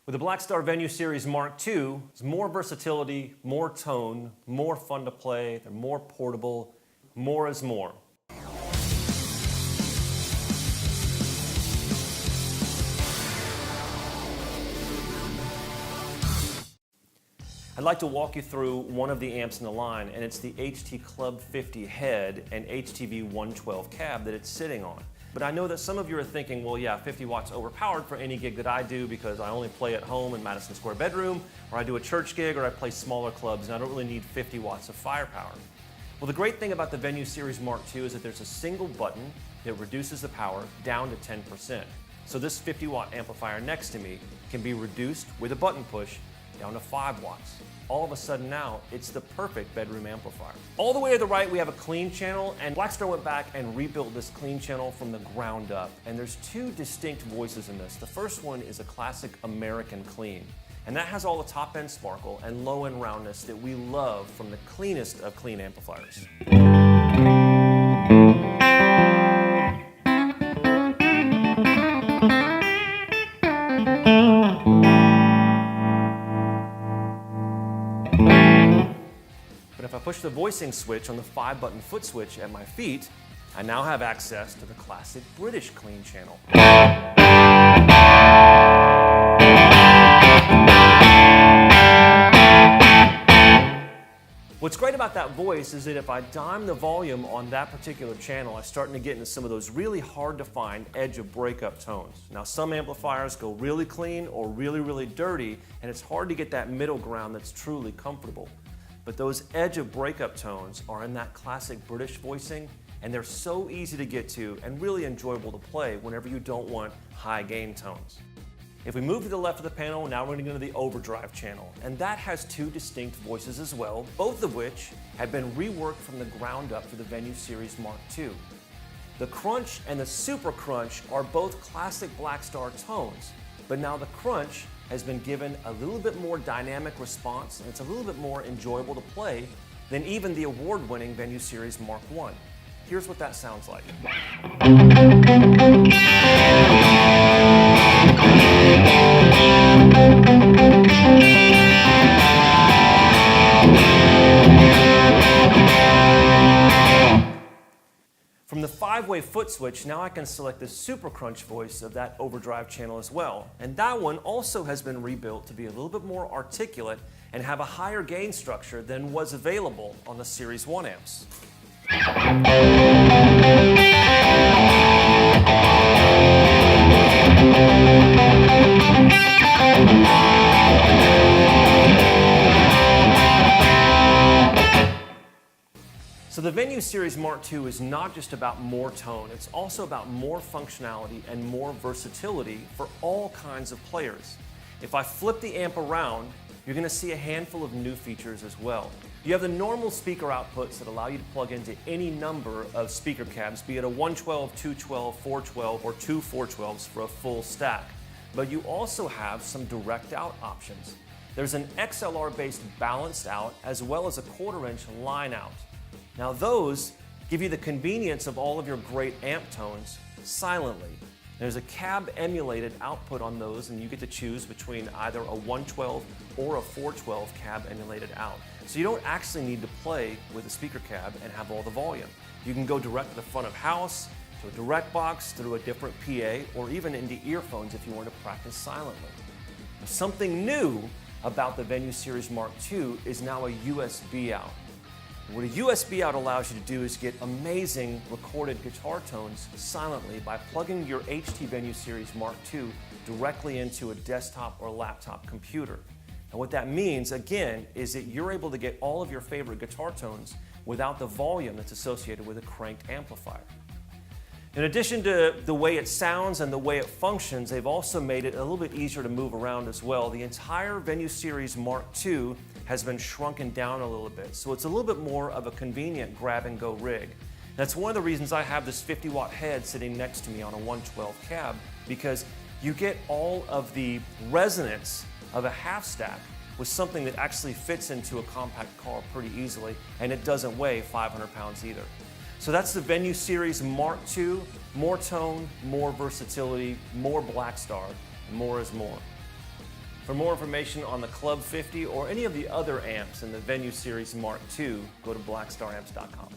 With the Blackstar Venue Series Mark II, there's more versatility, more tone, more fun to play, they're more portable, more is more. I'd like to walk you through one of the amps in the line, and it's the HT Club 50 head and HTV 112 cab that it's sitting on. But I know that some of you are thinking, well, yeah, 50 watts overpowered for any gig that I do because I only play at home in Madison Square Bedroom, or I do a church gig, or I play smaller clubs, and I don't really need 50 watts of firepower. Well, the great thing about the Venue Series Mark II is that there's a single button that reduces the power down to 10%. So this 50 watt amplifier next to me can be reduced with a button push down to 5 watts. All of a sudden now, it's the perfect bedroom amplifier. All the way to the right, we have a clean channel, and Blackstar went back and rebuilt this clean channel from the ground up. And there's two distinct voices in this. The first one is a classic American clean, and that has all the top end sparkle and low end roundness that we love from the cleanest of clean amplifiers. But if I push the voicing switch on the 5-button foot switch at my feet, I now have access to the classic British clean channel. What's great about that voice is that if I dime the volume on that particular channel, I'm starting to get into some of those really hard to find edge of breakup tones. Now, some amplifiers go really clean or really, really dirty, and it's hard to get that middle ground that's truly comfortable. But those edge of breakup tones are in that classic British voicing, and they're so easy to get to and really enjoyable to play whenever you don't want high gain tones. If we move to the left of the panel, now we're going to go to the overdrive channel, and that has two distinct voices as well, both of which have been reworked from the ground up for the Venue Series Mark II. The crunch and the super crunch are both classic Blackstar tones, but now the crunch has been given a little bit more dynamic response, and it's a little bit more enjoyable to play than even the award-winning Venue Series Mark I. Here's what that sounds like. From the 5-way foot switch, now I can select the super crunch voice of that overdrive channel as well. And that one also has been rebuilt to be a little bit more articulate and have a higher gain structure than was available on the Series 1 amps. So the Venue Series Mark II is not just about more tone, it's also about more functionality and more versatility for all kinds of players. If I flip the amp around, you're going to see a handful of new features as well. You have the normal speaker outputs that allow you to plug into any number of speaker cabs, be it a 112, 212, 412, or two 412s for a full stack. But you also have some direct out options. There's an XLR-based balanced out as well as a 1/4-inch line out. Now those give you the convenience of all of your great amp tones silently. There's a cab emulated output on those, and you get to choose between either a 112 or a 412 cab emulated out. So you don't actually need to play with a speaker cab and have all the volume. You can go direct to the front of house, to a direct box, through a different PA, or even into earphones if you want to practice silently. Something new about the Venue Series Mark II is now a USB out. What a USB out allows you to do is get amazing recorded guitar tones silently by plugging your HT Venue Series Mark II directly into a desktop or laptop computer. And what that means, again, is that you're able to get all of your favorite guitar tones without the volume that's associated with a cranked amplifier. In addition to the way it sounds and the way it functions, they've also made it a little bit easier to move around as well. The entire Venue Series Mark II has been shrunken down a little bit, so it's a little bit more of a convenient grab-and-go rig. That's one of the reasons I have this 50-watt head sitting next to me on a 112 cab, because you get all of the resonance of a half stack with something that actually fits into a compact car pretty easily, and it doesn't weigh 500 pounds either. So that's the Venue Series Mark II, more tone, more versatility, more Blackstar, more is more. For more information on the Club 50 or any of the other amps in the Venue Series Mark II, go to blackstaramps.com.